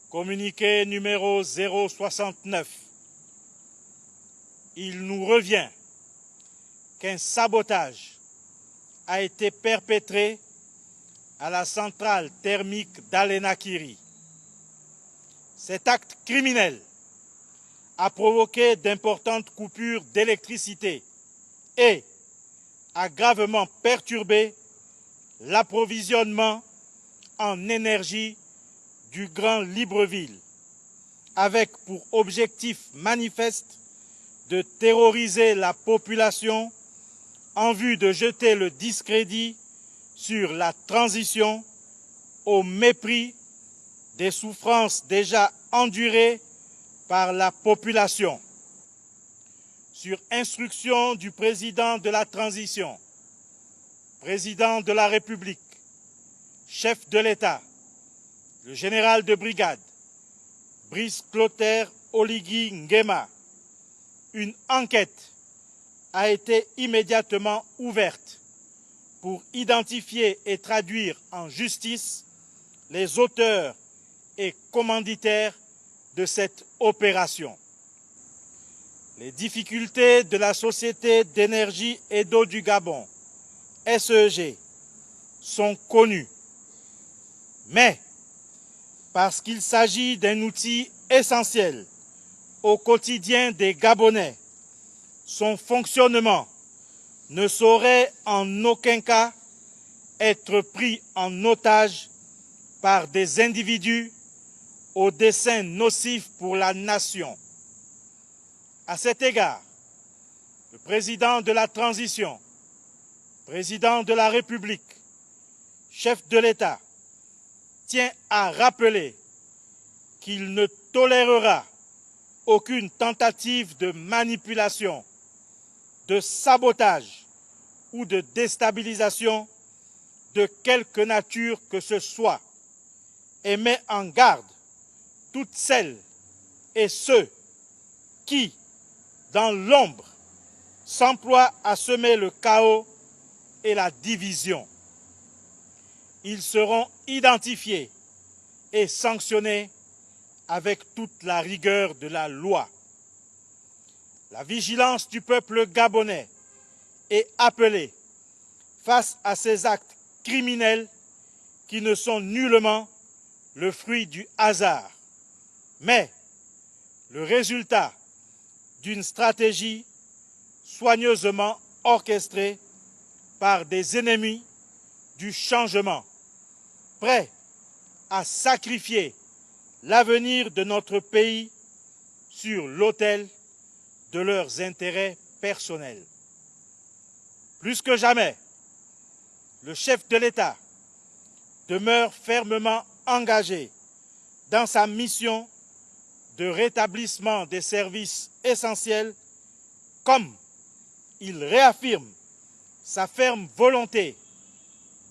Communiqué numéro 069. Il nous revient qu'un sabotage a été perpétré à la centrale thermique d'Alenakiri. Cet acte criminel a provoqué d'importantes coupures d'électricité et a gravement perturbé l'approvisionnement en énergie du Grand Libreville, avec pour objectif manifeste de terroriser la population en vue de jeter le discrédit sur la transition au mépris des souffrances déjà endurées par la population. Sur instruction du président de la transition, président de la République, chef de l'État, le général de brigade, Brice Clotaire Oligui Nguema, une enquête a été immédiatement ouverte pour identifier et traduire en justice les auteurs et commanditaires de cette opération. Les difficultés de la Société d'énergie et d'eau du Gabon, SEG, sont connues. Mais, parce qu'il s'agit d'un outil essentiel au quotidien des Gabonais, son fonctionnement ne saurait en aucun cas être pris en otage par des individus aux desseins nocifs pour la nation. À cet égard, le président de la transition, président de la République, chef de l'État, tient à rappeler qu'il ne tolérera aucune tentative de manipulation, de sabotage ou de déstabilisation de quelque nature que ce soit et met en garde toutes celles et ceux qui, dans l'ombre, s'emploient à semer le chaos et la division. Ils seront identifiés et sanctionnés avec toute la rigueur de la loi. La vigilance du peuple gabonais est appelée face à ces actes criminels qui ne sont nullement le fruit du hasard, mais le résultat d'une stratégie soigneusement orchestrée par des ennemis du changement, prêts à sacrifier l'avenir de notre pays sur l'autel de leurs intérêts personnels. Plus que jamais, le chef de l'État demeure fermement engagé dans sa mission de rétablissement des services essentiels, comme il réaffirme sa ferme volonté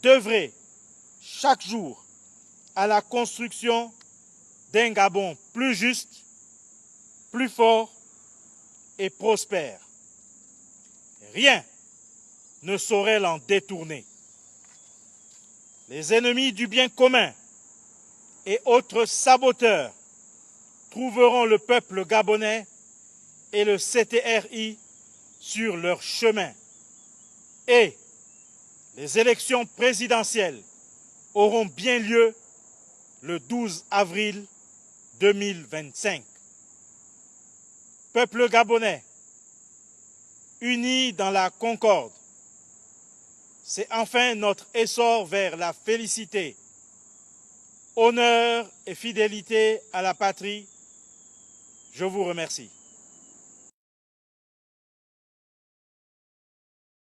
d'œuvrer chaque jour à la construction d'un Gabon plus juste, plus fort et prospère. Rien ne saurait l'en détourner. Les ennemis du bien commun et autres saboteurs trouveront le peuple gabonais et le CTRI sur leur chemin. Et les élections présidentielles auront bien lieu le 12 avril 2025. Peuple gabonais, unis dans la concorde, c'est enfin notre essor vers la félicité. Honneur et fidélité à la patrie, je vous remercie.